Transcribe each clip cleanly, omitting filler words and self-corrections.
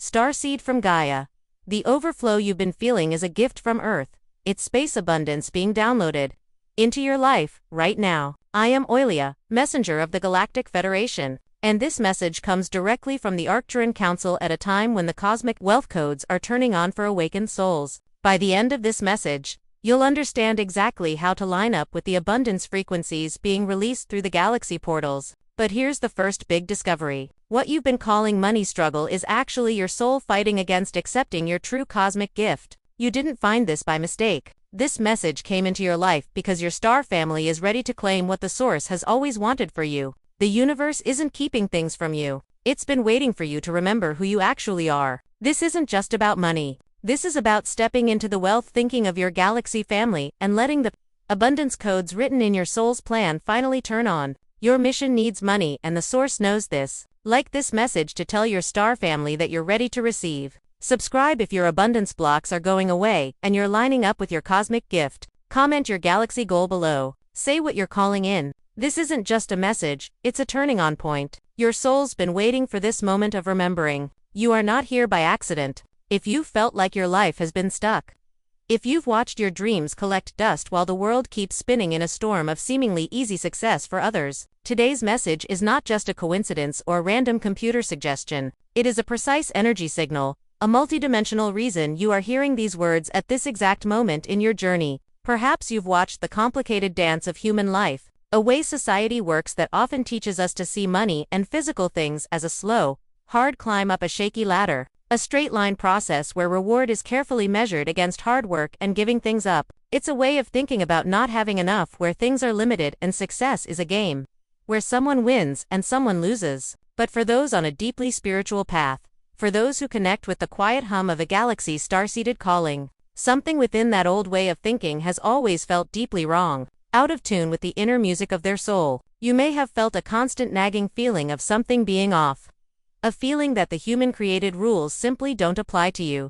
Starseed from Gaia. The overflow you've been feeling is a gift from Earth. It's space abundance being downloaded into your life right now. I am Oilia, messenger of the Galactic Federation, and this message comes directly from the Arcturian Council at a time when the cosmic wealth codes are turning on for awakened souls. By the end of this message, you'll understand exactly how to line up with the abundance frequencies being released through the galaxy portals. But here's the first big discovery. What you've been calling money struggle is actually your soul fighting against accepting your true cosmic gift. You didn't find this by mistake. This message came into your life because your star family is ready to claim what the source has always wanted for you. The universe isn't keeping things from you. It's been waiting for you to remember who you actually are. This isn't just about money. This is about stepping into the wealth thinking of your galaxy family and letting the abundance codes written in your soul's plan finally turn on. Your mission needs money, and the source knows this. Like this message to tell your star family that you're ready to receive. Subscribe if your abundance blocks are going away and you're lining up with your cosmic gift. Comment your galaxy goal below. Say what you're calling in. This isn't just a message, it's a turning on point. Your soul's been waiting for this moment of remembering. You are not here by accident. If you felt like your life has been stuck, if you've watched your dreams collect dust while the world keeps spinning in a storm of seemingly easy success for others, today's message is not just a coincidence or random computer suggestion. It is a precise energy signal, a multidimensional reason you are hearing these words at this exact moment in your journey. Perhaps you've watched the complicated dance of human life, a way society works that often teaches us to see money and physical things as a slow, hard climb up a shaky ladder. A straight-line process where reward is carefully measured against hard work and giving things up. It's a way of thinking about not having enough where things are limited and success is a game where someone wins and someone loses. But for those on a deeply spiritual path, for those who connect with the quiet hum of a galaxy's star-seeded calling, something within that old way of thinking has always felt deeply wrong, out of tune with the inner music of their soul. You may have felt a constant nagging feeling of something being off. A feeling that the human-created rules simply don't apply to you.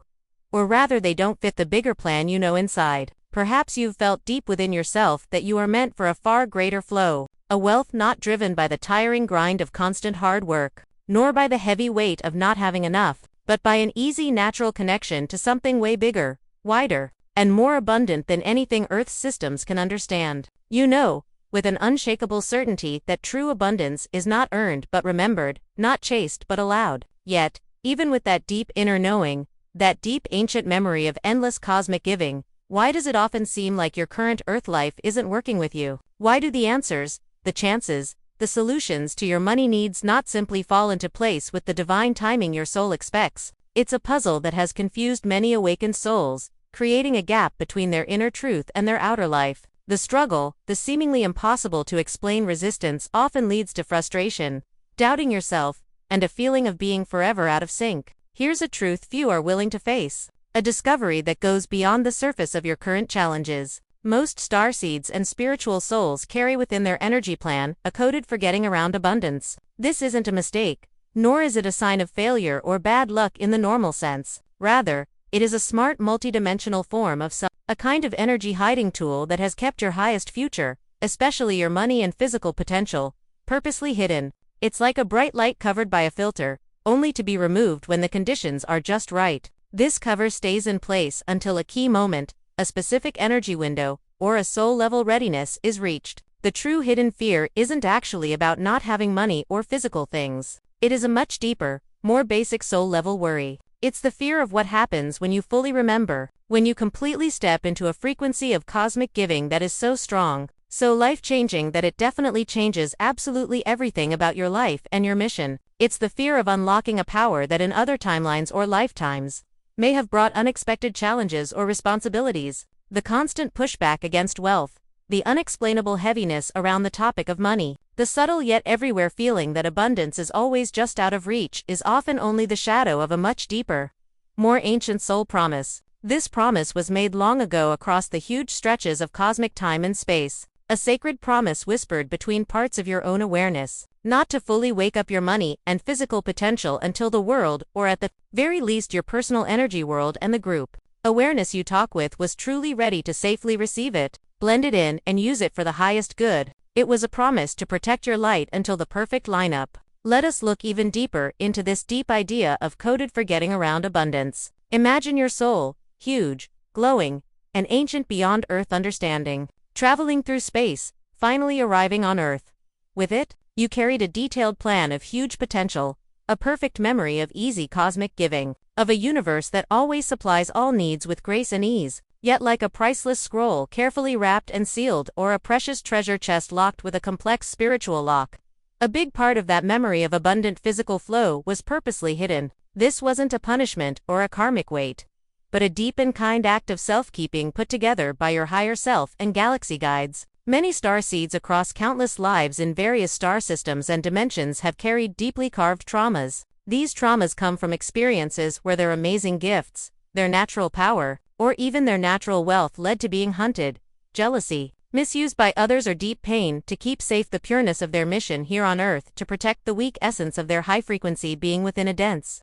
Or rather they don't fit the bigger plan you know inside. Perhaps you've felt deep within yourself that you are meant for a far greater flow, a wealth not driven by the tiring grind of constant hard work, nor by the heavy weight of not having enough, but by an easy natural connection to something way bigger, wider, and more abundant than anything Earth's systems can understand. You know, with an unshakable certainty that true abundance is not earned but remembered, not chased but allowed. Yet, even with that deep inner knowing, that deep ancient memory of endless cosmic giving, why does it often seem like your current Earth life isn't working with you? Why do the answers, the chances, the solutions to your money needs not simply fall into place with the divine timing your soul expects? It's a puzzle that has confused many awakened souls, creating a gap between their inner truth and their outer life. The struggle, the seemingly impossible to explain resistance often leads to frustration, doubting yourself, and a feeling of being forever out of sync. Here's a truth few are willing to face. A discovery that goes beyond the surface of your current challenges. Most starseeds and spiritual souls carry within their energy plan a code for getting around abundance. This isn't a mistake, nor is it a sign of failure or bad luck in the normal sense. Rather, it is a smart multidimensional form of a kind of energy hiding tool that has kept your highest future, especially your money and physical potential, purposely hidden. It's like a bright light covered by a filter, only to be removed when the conditions are just right. This cover stays in place until a key moment, a specific energy window, or a soul-level readiness is reached. The true hidden fear isn't actually about not having money or physical things. It is a much deeper, more basic soul-level worry. It's the fear of what happens when you fully remember, when you completely step into a frequency of cosmic giving that is so strong, so life-changing that it definitely changes absolutely everything about your life and your mission. It's the fear of unlocking a power that in other timelines or lifetimes may have brought unexpected challenges or responsibilities. The constant pushback against wealth, the unexplainable heaviness around the topic of money, the subtle yet everywhere feeling that abundance is always just out of reach is often only the shadow of a much deeper, more ancient soul promise. This promise was made long ago across the huge stretches of cosmic time and space, a sacred promise whispered between parts of your own awareness, not to fully wake up your money and physical potential until the world, or at the very least your personal energy world and the group awareness you talk with was truly ready to safely receive it, blend it in, and use it for the highest good. It was a promise to protect your light until the perfect lineup Let us look even deeper into this deep idea of coded for getting around abundance. Imagine your soul, huge, glowing, and ancient beyond Earth understanding, traveling through space, finally arriving on Earth. With it, you carried a detailed plan of huge potential, a perfect memory of easy cosmic giving, of a universe that always supplies all needs with grace and ease, yet like a priceless scroll carefully wrapped and sealed or a precious treasure chest locked with a complex spiritual lock. A big part of that memory of abundant physical flow was purposely hidden. This wasn't a punishment or a karmic weight, but a deep and kind act of self-keeping put together by your higher self and galaxy guides. Many starseeds across countless lives in various star systems and dimensions have carried deeply carved traumas. These traumas come from experiences where their amazing gifts, their natural power, or even their natural wealth led to being hunted, jealousy, misused by others, or deep pain to keep safe the pureness of their mission here on Earth to protect the weak essence of their high-frequency being within a dense,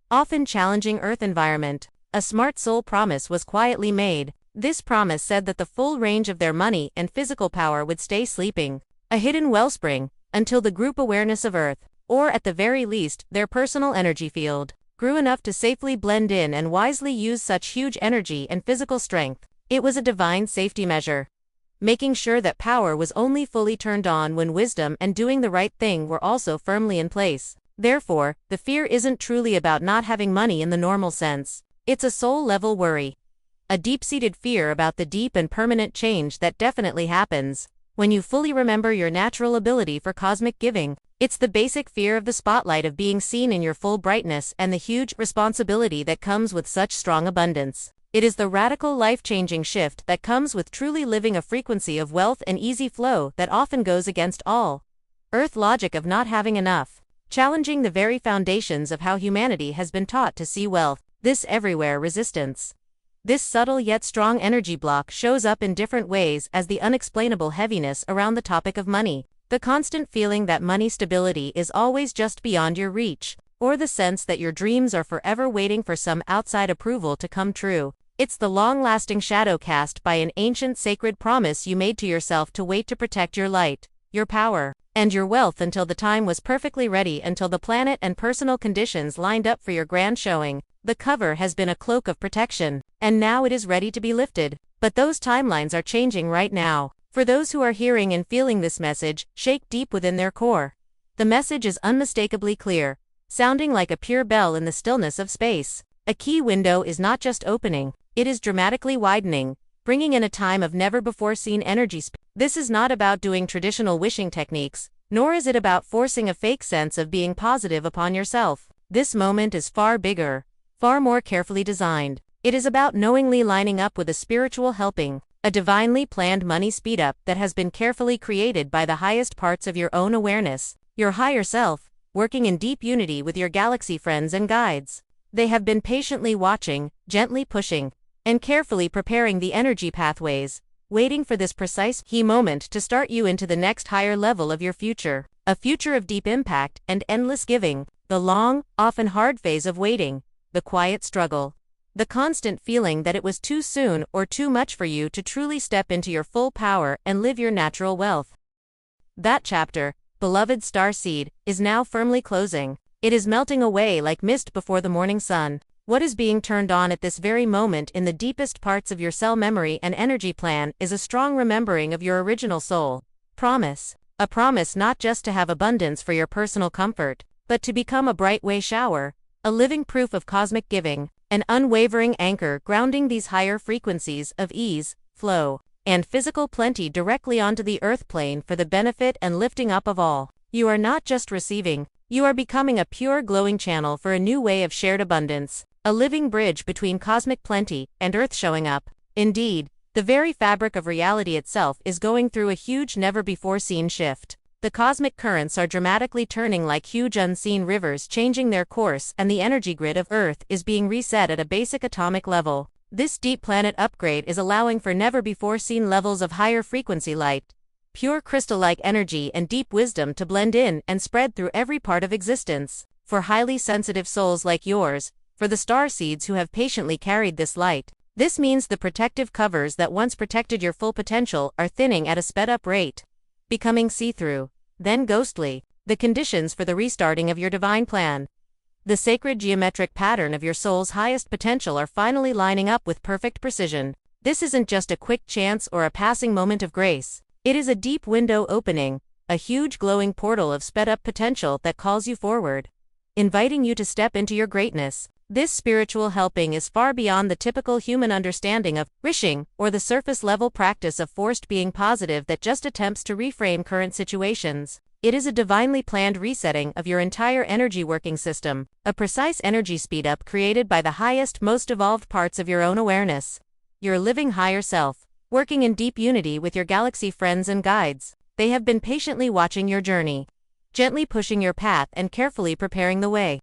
often challenging Earth environment. A smart soul promise was quietly made. This promise said that the full range of their money and physical power would stay sleeping, a hidden wellspring, until the group awareness of Earth, or at the very least, their personal energy field, grew enough to safely blend in and wisely use such huge energy and physical strength. It was a divine safety measure, making sure that power was only fully turned on when wisdom and doing the right thing were also firmly in place. Therefore, the fear isn't truly about not having money in the normal sense. It's a soul-level worry. A deep-seated fear about the deep and permanent change that definitely happens when you fully remember your natural ability for cosmic giving. It's the basic fear of the spotlight, of being seen in your full brightness, and the huge responsibility that comes with such strong abundance. It is the radical life-changing shift that comes with truly living a frequency of wealth and easy flow that often goes against all Earth logic of not having enough, challenging the very foundations of how humanity has been taught to see wealth. This everywhere resistance, this subtle yet strong energy block, shows up in different ways as the unexplainable heaviness around the topic of money, the constant feeling that money stability is always just beyond your reach, or the sense that your dreams are forever waiting for some outside approval to come true. It's the long-lasting shadow cast by an ancient sacred promise you made to yourself to wait to protect your light, your power, and your wealth until the time was perfectly ready, until the planet and personal conditions lined up for your grand showing. The cover has been a cloak of protection, and now it is ready to be lifted. But those timelines are changing right now. For those who are hearing and feeling this message, shake deep within their core. The message is unmistakably clear, sounding like a pure bell in the stillness of space. A key window is not just opening, it is dramatically widening, bringing in a time of never-before-seen energy. This is not about doing traditional wishing techniques, nor is it about forcing a fake sense of being positive upon yourself. This moment is far bigger, far more carefully designed. It is about knowingly lining up with a spiritual helping, a divinely planned money speed-up that has been carefully created by the highest parts of your own awareness, your higher self, working in deep unity with your galaxy friends and guides. They have been patiently watching, gently pushing, and carefully preparing the energy pathways, waiting for this precise key moment to start you into the next higher level of your future, a future of deep impact and endless giving, the long, often hard phase of waiting, the quiet struggle, the constant feeling that it was too soon or too much for you to truly step into your full power and live your natural wealth. That chapter, beloved starseed, is now firmly closing. It is melting away like mist before the morning sun. What is being turned on at this very moment in the deepest parts of your cell memory and energy plan is a strong remembering of your original soul promise. A promise not just to have abundance for your personal comfort, but to become a bright way shower, a living proof of cosmic giving, an unwavering anchor grounding these higher frequencies of ease, flow, and physical plenty directly onto the earth plane for the benefit and lifting up of all. You are not just receiving, you are becoming a pure glowing channel for a new way of shared abundance, a living bridge between cosmic plenty and earth showing up. Indeed, the very fabric of reality itself is going through a huge never-before-seen shift. The cosmic currents are dramatically turning like huge unseen rivers, changing their course, and the energy grid of Earth is being reset at a basic atomic level. This deep planet upgrade is allowing for never-before-seen levels of higher frequency light, pure crystal-like energy and deep wisdom to blend in and spread through every part of existence. For highly sensitive souls like yours, for the starseeds who have patiently carried this light, this means the protective covers that once protected your full potential are thinning at a sped-up rate, becoming see-through, then ghostly. the conditions for the restarting of your divine plan. The sacred geometric pattern of your soul's highest potential are finally lining up with perfect precision. This isn't just a quick chance or a passing moment of grace. It is a deep window opening, a huge glowing portal of sped-up potential that calls you forward, inviting you to step into your greatness. This spiritual helping is far beyond the typical human understanding of wishing, or the surface-level practice of forced being positive that just attempts to reframe current situations. It is a divinely planned resetting of your entire energy working system, a precise energy speed-up created by the highest, most evolved parts of your own awareness. Your living higher self, working in deep unity with your galaxy friends and guides. They have been patiently watching your journey, gently pushing your path and carefully preparing the way,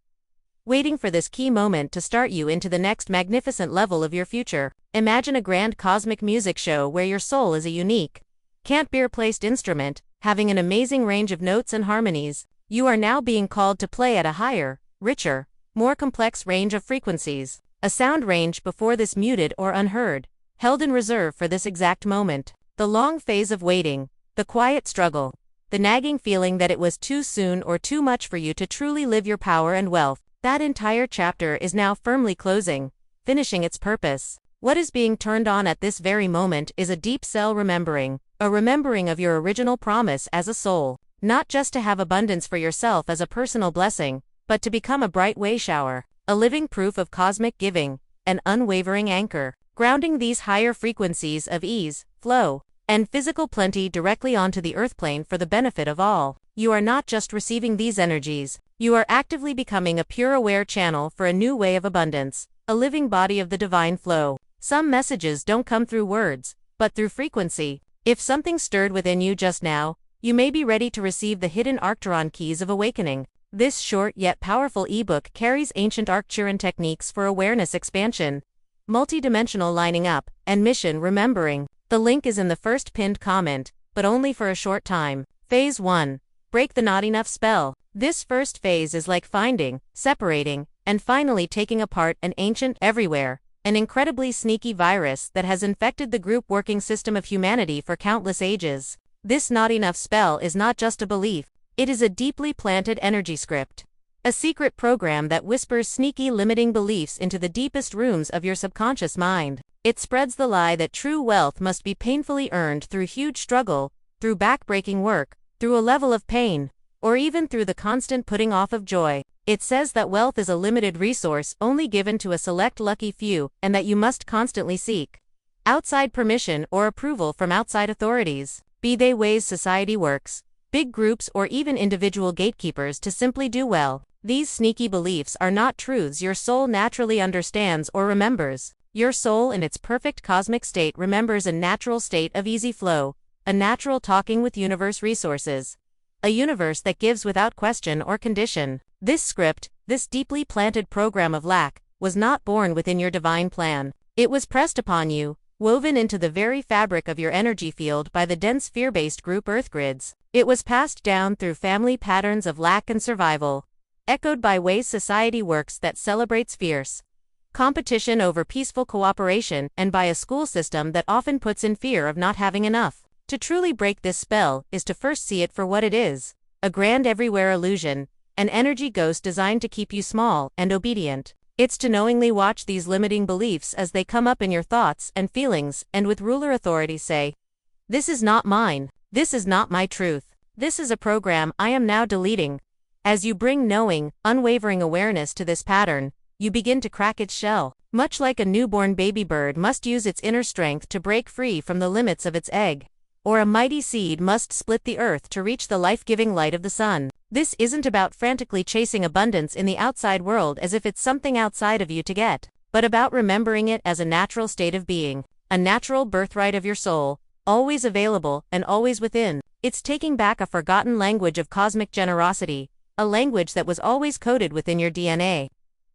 waiting for this key moment to start you into the next magnificent level of your future. Imagine a grand cosmic music show where your soul is a unique, can't-be-replaced instrument, having an amazing range of notes and harmonies. You are now being called to play at a higher, richer, more complex range of frequencies, a sound range before this muted or unheard, held in reserve for this exact moment. The long phase of waiting, the quiet struggle, the nagging feeling that it was too soon or too much for you to truly live your power and wealth, that entire chapter is now firmly closing, finishing its purpose. What is being turned on at this very moment is a deep cell remembering, a remembering of your original promise as a soul, not just to have abundance for yourself as a personal blessing, but to become a bright way shower, a living proof of cosmic giving, an unwavering anchor, grounding these higher frequencies of ease, flow, and physical plenty directly onto the earth plane for the benefit of all. You are not just receiving these energies, you are actively becoming a pure aware channel for a new way of abundance, a living body of the divine flow. Some messages don't come through words, but through frequency. If something stirred within you just now, you may be ready to receive the hidden Arcturian keys of awakening. This short yet powerful ebook carries ancient Arcturian techniques for awareness expansion, multidimensional lining up, and mission remembering. The link is in the first pinned comment, but only for a short time. Phase 1. Break the not enough spell. This first phase is like finding, separating, and finally taking apart an ancient everywhere, an incredibly sneaky virus that has infected the group working system of humanity for countless ages. This not enough spell is not just a belief, it is a deeply planted energy script. A secret program that whispers sneaky limiting beliefs into the deepest rooms of your subconscious mind. It spreads the lie that true wealth must be painfully earned through huge struggle, through backbreaking work, through a level of pain, or even through the constant putting off of joy. It says that wealth is a limited resource only given to a select lucky few, and that you must constantly seek outside permission or approval from outside authorities, be they ways society works, big groups or even individual gatekeepers to simply do well. These sneaky beliefs are not truths your soul naturally understands or remembers. Your soul in its perfect cosmic state remembers a natural state of easy flow, a natural talking with universe resources, a universe that gives without question or condition. This script, this deeply planted program of lack, was not born within your divine plan. It was pressed upon you, woven into the very fabric of your energy field by the dense fear-based group Earth grids. It was passed down through family patterns of lack and survival, echoed by ways society works that celebrates fierce competition over peaceful cooperation, and by a school system that often puts in fear of not having enough. To truly break this spell is to first see it for what it is, a grand everywhere illusion, an energy ghost designed to keep you small and obedient. It's to knowingly watch these limiting beliefs as they come up in your thoughts and feelings, and with ruler authority say, "This is not mine, this is not my truth, this is a program I am now deleting." As you bring knowing, unwavering awareness to this pattern, you begin to crack its shell. Much like a newborn baby bird must use its inner strength to break free from the limits of its egg, or a mighty seed must split the earth to reach the life-giving light of the sun. This isn't about frantically chasing abundance in the outside world as if it's something outside of you to get, but about remembering it as a natural state of being, a natural birthright of your soul, always available and always within. It's taking back a forgotten language of cosmic generosity, a language that was always coded within your DNA,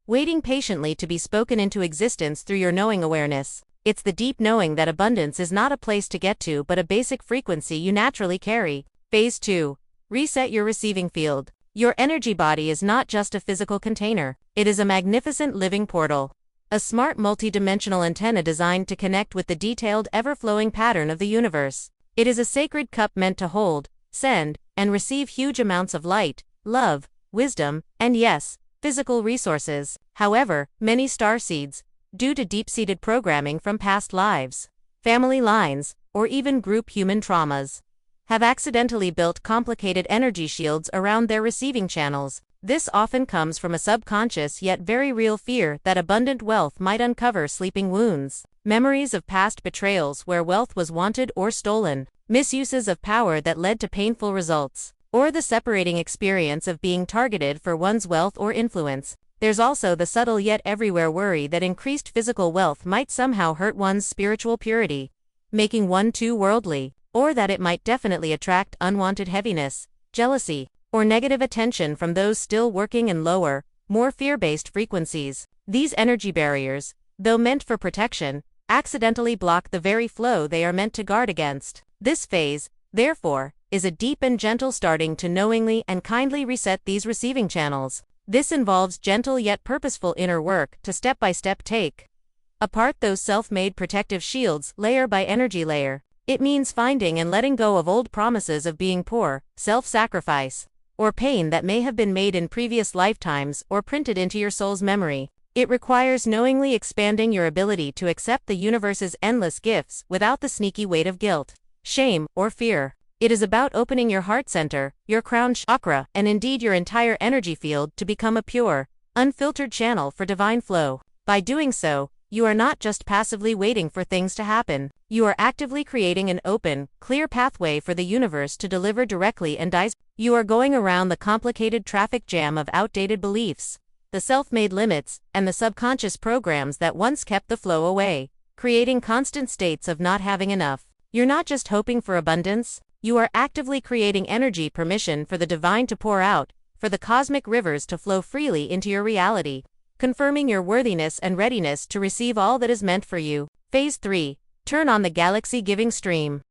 waiting patiently to be spoken into existence through your knowing awareness. It's the deep knowing that abundance is not a place to get to but a basic frequency you naturally carry. Phase 2. Reset your receiving field. Your energy body is not just a physical container. It is a magnificent living portal, a smart multidimensional antenna designed to connect with the detailed, ever-flowing pattern of the universe. It is a sacred cup meant to hold, send, and receive huge amounts of light, love, wisdom, and yes, physical resources. However, many starseeds, due to deep-seated programming from past lives, family lines, or even group human traumas, have accidentally built complicated energy shields around their receiving channels. This often comes from a subconscious yet very real fear that abundant wealth might uncover sleeping wounds, memories of past betrayals where wealth was wanted or stolen, misuses of power that led to painful results, or the separating experience of being targeted for one's wealth or influence. There's also the subtle yet everywhere worry that increased physical wealth might somehow hurt one's spiritual purity, making one too worldly, or that it might definitely attract unwanted heaviness, jealousy, or negative attention from those still working in lower, more fear-based frequencies. These energy barriers, though meant for protection, accidentally block the very flow they are meant to guard against. This phase, therefore, is a deep and gentle starting to knowingly and kindly reset these receiving channels. This involves gentle yet purposeful inner work to step-by-step take apart those self-made protective shields layer by energy layer. It means finding and letting go of old promises of being poor, self-sacrifice, or pain that may have been made in previous lifetimes or printed into your soul's memory. It requires knowingly expanding your ability to accept the universe's endless gifts without the sneaky weight of guilt, shame, or fear. It is about opening your heart center, your crown chakra, and indeed your entire energy field to become a pure, unfiltered channel for divine flow. By doing so, you are not just passively waiting for things to happen. You are actively creating an open, clear pathway for the universe to deliver directly and you are going around the complicated traffic jam of outdated beliefs, the self-made limits, and the subconscious programs that once kept the flow away, creating constant states of not having enough. You're not just hoping for abundance, you are actively creating energy permission for the divine to pour out, for the cosmic rivers to flow freely into your reality, confirming your worthiness and readiness to receive all that is meant for you. Phase 3. Turn on the galaxy-giving stream.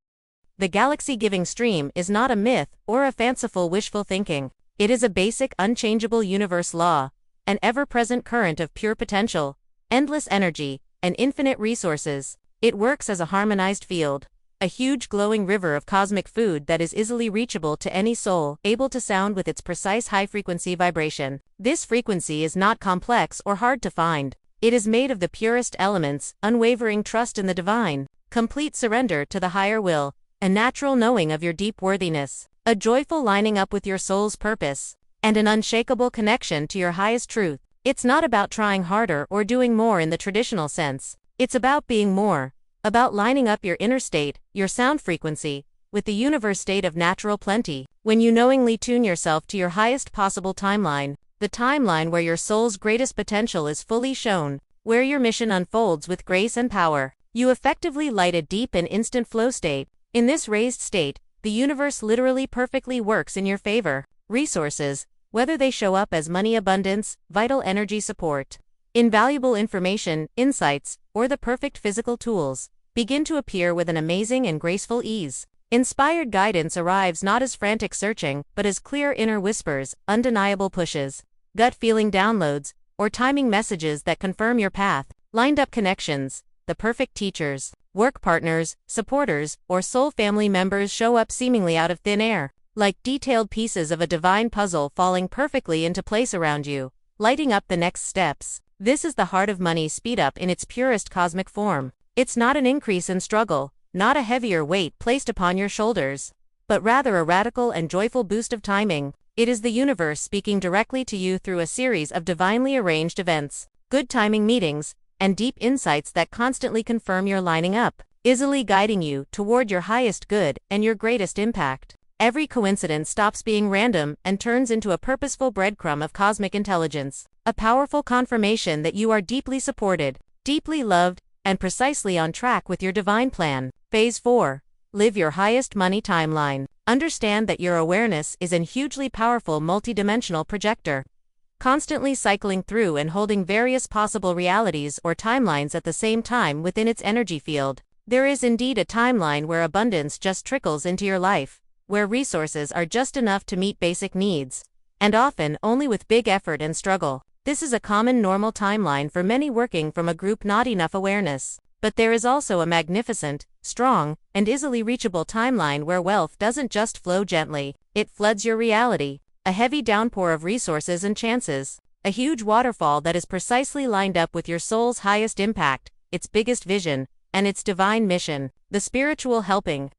The galaxy-giving stream is not a myth or a fanciful wishful thinking. It is a basic, unchangeable universe law, an ever-present current of pure potential, endless energy, and infinite resources. It works as a harmonized field, a huge glowing river of cosmic food that is easily reachable to any soul, able to sound with its precise high-frequency vibration. This frequency is not complex or hard to find. It is made of the purest elements, unwavering trust in the divine, complete surrender to the higher will, a natural knowing of your deep worthiness, a joyful lining up with your soul's purpose, and an unshakable connection to your highest truth. It's not about trying harder or doing more in the traditional sense. It's about being more, about lining up your inner state, your sound frequency, with the universe state of natural plenty. When you knowingly tune yourself to your highest possible timeline, the timeline where your soul's greatest potential is fully shown, where your mission unfolds with grace and power, you effectively light a deep and instant flow state. In this raised state, the universe literally perfectly works in your favor. Resources, whether they show up as money abundance, vital energy support, invaluable information, insights, or the perfect physical tools, begin to appear with an amazing and graceful ease. Inspired guidance arrives not as frantic searching, but as clear inner whispers, undeniable pushes, gut-feeling downloads, or timing messages that confirm your path. Lined-up connections, the perfect teachers, work partners, supporters, or soul family members show up seemingly out of thin air, like detailed pieces of a divine puzzle falling perfectly into place around you, lighting up the next steps. This is the heart of money speed up in its purest cosmic form. It's not an increase in struggle, not a heavier weight placed upon your shoulders, but rather a radical and joyful boost of timing. It is the universe speaking directly to you through a series of divinely arranged events, good timing meetings, and deep insights that constantly confirm you're lining up, easily guiding you toward your highest good and your greatest impact. Every coincidence stops being random and turns into a purposeful breadcrumb of cosmic intelligence, a powerful confirmation that you are deeply supported, deeply loved, and precisely on track with your divine plan. Phase 4. Live your highest money timeline. Understand that your awareness is a hugely powerful multidimensional projector, constantly cycling through and holding various possible realities or timelines at the same time within its energy field. There is indeed a timeline where abundance just trickles into your life, where resources are just enough to meet basic needs, and often only with big effort and struggle. This is a common normal timeline for many working from a group not enough awareness. But there is also a magnificent, strong, and easily reachable timeline where wealth doesn't just flow gently, it floods your reality. A heavy downpour of resources and chances. A huge waterfall that is precisely lined up with your soul's highest impact, its biggest vision, and its divine mission, the spiritual helping.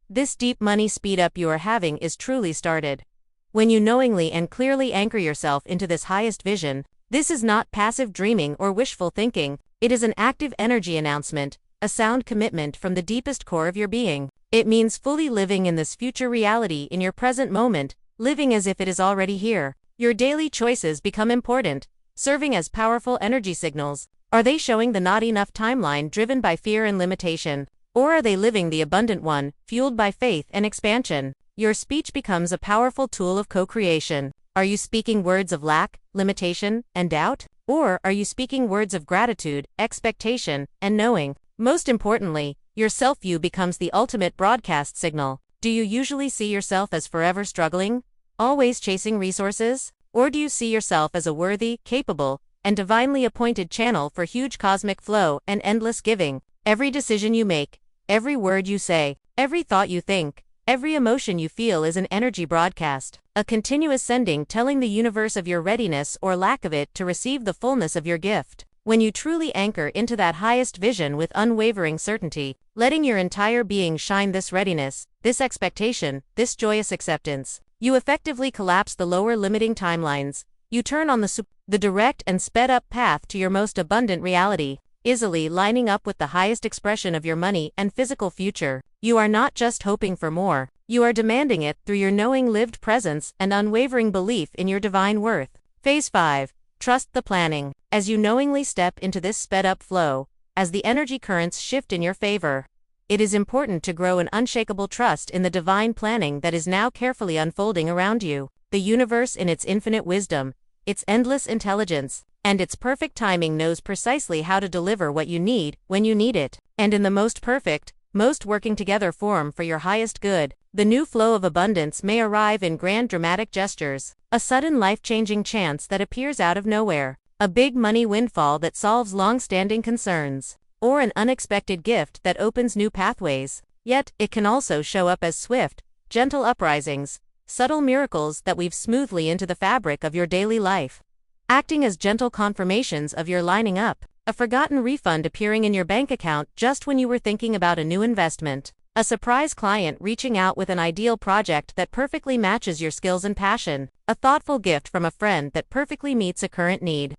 This deep money speed up you are having is truly started. When you knowingly and clearly anchor yourself into this highest vision, this is not passive dreaming or wishful thinking, it is an active energy announcement, a sound commitment from the deepest core of your being. It means fully living in this future reality in your present moment, living as if it is already here. Your daily choices become important, serving as powerful energy signals. Are they showing the not enough timeline driven by fear and limitation? Or are they living the abundant one, fueled by faith and expansion? Your speech becomes a powerful tool of co-creation. Are you speaking words of lack, limitation, and doubt? Or are you speaking words of gratitude, expectation, and knowing? Most importantly, your self-view becomes the ultimate broadcast signal. Do you usually see yourself as forever struggling, always chasing resources? Or do you see yourself as a worthy, capable, and divinely appointed channel for huge cosmic flow and endless giving? Every decision you make, every word you say, every thought you think, every emotion you feel is an energy broadcast, a continuous sending telling the universe of your readiness or lack of it to receive the fullness of your gift. When you truly anchor into that highest vision with unwavering certainty, letting your entire being shine this readiness, this expectation, this joyous acceptance, you effectively collapse the lower limiting timelines. You turn on the direct and sped-up path to your most abundant reality, easily lining up with the highest expression of your money and physical future. You are not just hoping for more, you are demanding it through your knowing lived presence and unwavering belief in your divine worth. Phase 5. Trust the planning. As you knowingly step into this sped-up flow, as the energy currents shift in your favor, it is important to grow an unshakable trust in the divine planning that is now carefully unfolding around you. The universe in its infinite wisdom, its endless intelligence, and its perfect timing knows precisely how to deliver what you need, when you need it, and in the most perfect, most working together form for your highest good. The new flow of abundance may arrive in grand dramatic gestures, a sudden life-changing chance that appears out of nowhere, a big money windfall that solves long-standing concerns, or an unexpected gift that opens new pathways. Yet, it can also show up as swift, gentle uprisings, subtle miracles that weave smoothly into the fabric of your daily life, acting as gentle confirmations of your lining up, a forgotten refund appearing in your bank account just when you were thinking about a new investment, a surprise client reaching out with an ideal project that perfectly matches your skills and passion, a thoughtful gift from a friend that perfectly meets a current need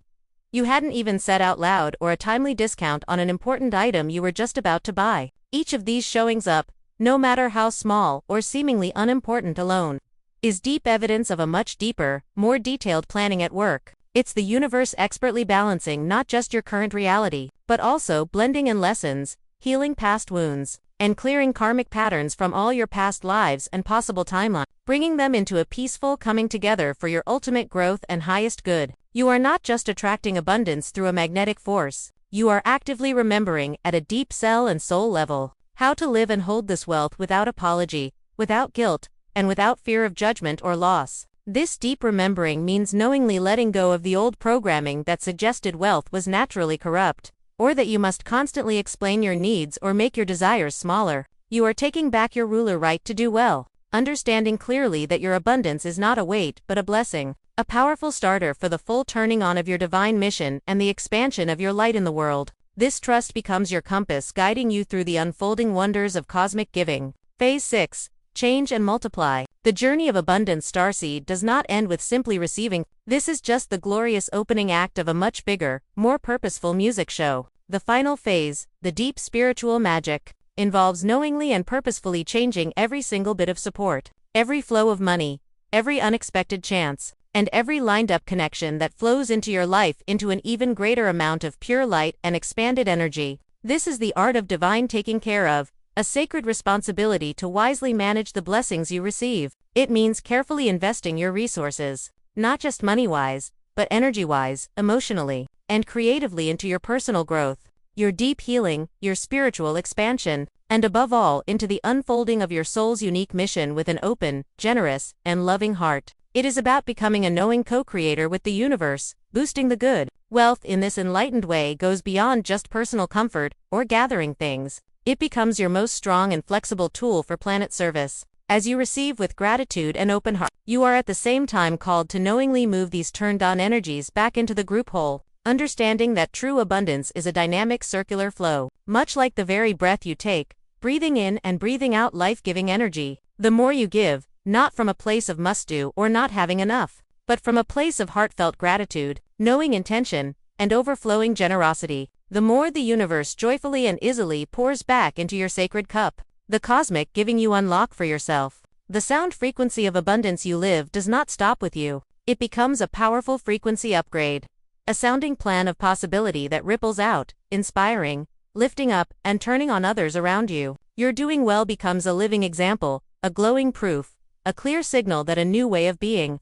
you hadn't even said out loud, or a timely discount on an important item you were just about to buy. Each of these showings up, no matter how small or seemingly unimportant alone, is deep evidence of a much deeper, more detailed planning at work. It's the universe expertly balancing not just your current reality, but also blending in lessons, healing past wounds, and clearing karmic patterns from all your past lives and possible timelines, bringing them into a peaceful coming together for your ultimate growth and highest good. You are not just attracting abundance through a magnetic force, you are actively remembering at a deep cell and soul level how to live and hold this wealth without apology, without guilt, and without fear of judgment or loss. This deep remembering means knowingly letting go of the old programming that suggested wealth was naturally corrupt, or that you must constantly explain your needs or make your desires smaller. You are taking back your ruler right to do well, understanding clearly that your abundance is not a weight but a blessing, a powerful starter for the full turning on of your divine mission and the expansion of your light in the world. This trust becomes your compass guiding you through the unfolding wonders of cosmic giving. Phase 6. Change and multiply. The journey of abundance starseed does not end with simply receiving. This is just the glorious opening act of a much bigger, more purposeful music show. The final phase, the deep spiritual magic, involves knowingly and purposefully changing every single bit of support, every flow of money, every unexpected chance, and every lined-up connection that flows into your life into an even greater amount of pure light and expanded energy. This is the art of divine taking care of, a sacred responsibility to wisely manage the blessings you receive. It means carefully investing your resources, not just money-wise, but energy-wise, emotionally, and creatively into your personal growth, your deep healing, your spiritual expansion, and above all, into the unfolding of your soul's unique mission with an open, generous, and loving heart. It is about becoming a knowing co-creator with the universe, boosting the good. Wealth in this enlightened way goes beyond just personal comfort or gathering things. It becomes your most strong and flexible tool for planet service. As you receive with gratitude and open heart, you are at the same time called to knowingly move these turned-on energies back into the group whole, understanding that true abundance is a dynamic circular flow, much like the very breath you take, breathing in and breathing out life-giving energy. The more you give, not from a place of must-do or not having enough, but from a place of heartfelt gratitude, knowing intention, and overflowing generosity, the more the universe joyfully and easily pours back into your sacred cup. The cosmic giving you unlock for yourself. The sound frequency of abundance you live does not stop with you. It becomes a powerful frequency upgrade. A sounding plan of possibility that ripples out, inspiring, lifting up, and turning on others around you. Your doing well becomes a living example, a glowing proof, a clear signal that a new way of being,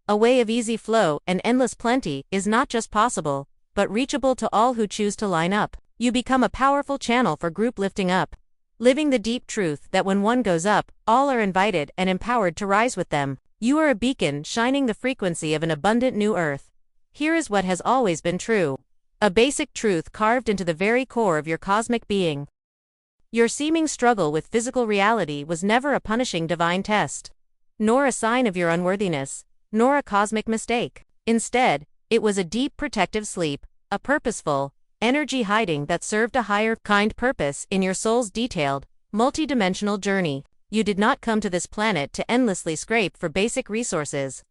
a way of easy flow and endless plenty, is not just possible, but reachable to all who choose to line up. You become a powerful channel for group lifting up, living the deep truth that when one goes up, all are invited and empowered to rise with them. You are a beacon shining the frequency of an abundant new earth. Here is what has always been true. A basic truth carved into the very core of your cosmic being. Your seeming struggle with physical reality was never a punishing divine test, nor a sign of your unworthiness, nor a cosmic mistake. Instead, it was a deep protective sleep, a purposeful energy hiding that served a higher kind purpose in your soul's detailed, multidimensional journey. You did not come to this planet to endlessly scrape for basic resources,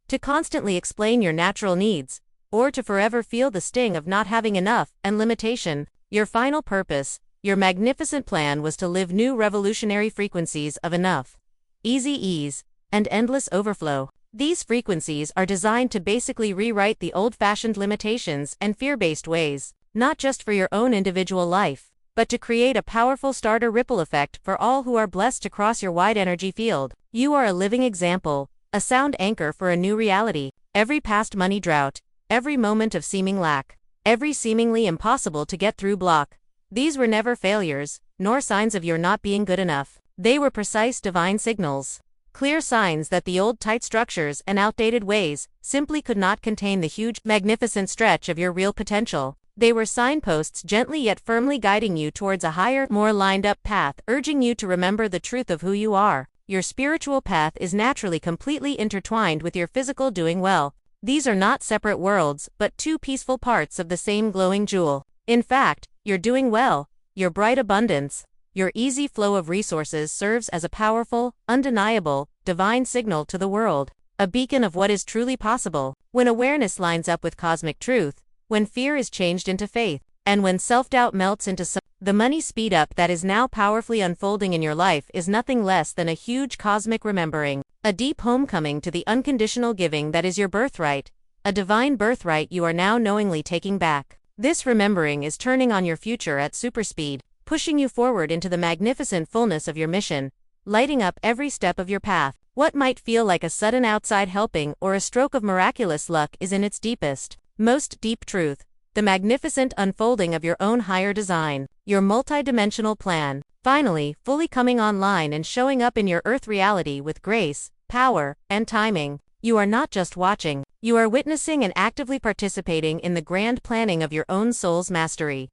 to constantly explain your natural needs, or to forever feel the sting of not having enough and limitation. Your final purpose, your magnificent plan, was to live new revolutionary frequencies of enough, easy ease, and endless overflow. These frequencies are designed to basically rewrite the old-fashioned limitations and fear-based ways, not just for your own individual life, but to create a powerful starter ripple effect for all who are blessed to cross your wide energy field. You are a living example, a sound anchor for a new reality. Every past money drought, every moment of seeming lack, every seemingly impossible to get through block, these were never failures, nor signs of your not being good enough. They were precise divine signals. Clear signs that the old tight structures and outdated ways simply could not contain the huge, magnificent stretch of your real potential. They were signposts gently yet firmly guiding you towards a higher, more lined-up path, urging you to remember the truth of who you are. Your spiritual path is naturally completely intertwined with your physical doing well. These are not separate worlds, but two peaceful parts of the same glowing jewel. In fact, your doing well, your bright abundance, your easy flow of resources serves as a powerful, undeniable, divine signal to the world, a beacon of what is truly possible. When awareness lines up with cosmic truth, when fear is changed into faith, and when self-doubt melts into the money speed up that is now powerfully unfolding in your life is nothing less than a huge cosmic remembering, a deep homecoming to the unconditional giving that is your birthright, a divine birthright you are now knowingly taking back. This remembering is turning on your future at superspeed, pushing you forward into the magnificent fullness of your mission, lighting up every step of your path. What might feel like a sudden outside helping or a stroke of miraculous luck is in its deepest, most deep truth, the magnificent unfolding of your own higher design, your multidimensional plan, finally, fully coming online and showing up in your earth reality with grace, power, and timing. You are not just watching, you are witnessing and actively participating in the grand planning of your own soul's mastery.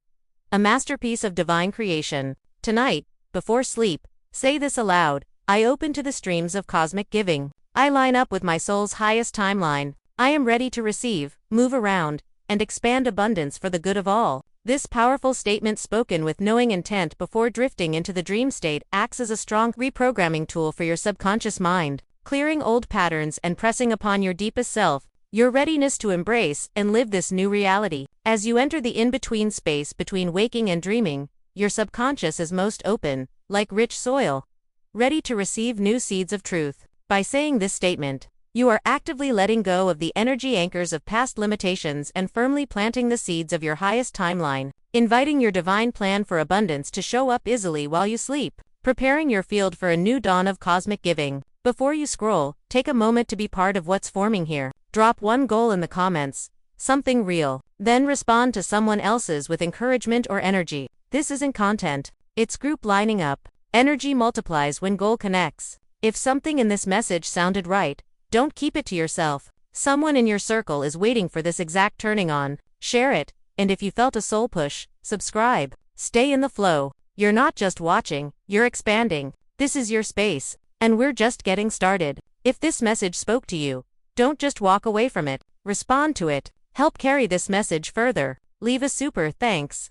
A masterpiece of divine creation. Tonight, before sleep, say this aloud: I open to the streams of cosmic giving. I line up with my soul's highest timeline. I am ready to receive, move around, and expand abundance for the good of all. This powerful statement, spoken with knowing intent before drifting into the dream state, acts as a strong reprogramming tool for your subconscious mind, clearing old patterns and pressing upon your deepest self, your readiness to embrace and live this new reality. As you enter the in-between space between waking and dreaming, your subconscious is most open, like rich soil, ready to receive new seeds of truth. By saying this statement, you are actively letting go of the energy anchors of past limitations and firmly planting the seeds of your highest timeline, inviting your divine plan for abundance to show up easily while you sleep, preparing your field for a new dawn of cosmic giving. Before you scroll, take a moment to be part of what's forming here. Drop one goal in the comments, something real, then respond to someone else's with encouragement or energy. This isn't content, it's group lining up. Energy multiplies when goal connects. If something in this message sounded right, don't keep it to yourself. Someone in your circle is waiting for this exact turning on. Share it, and if you felt a soul push, subscribe. Stay in the flow. You're not just watching, you're expanding. This is your space, and we're just getting started. If this message spoke to you, don't just walk away from it. Respond to it. Help carry this message further. Leave a super thanks.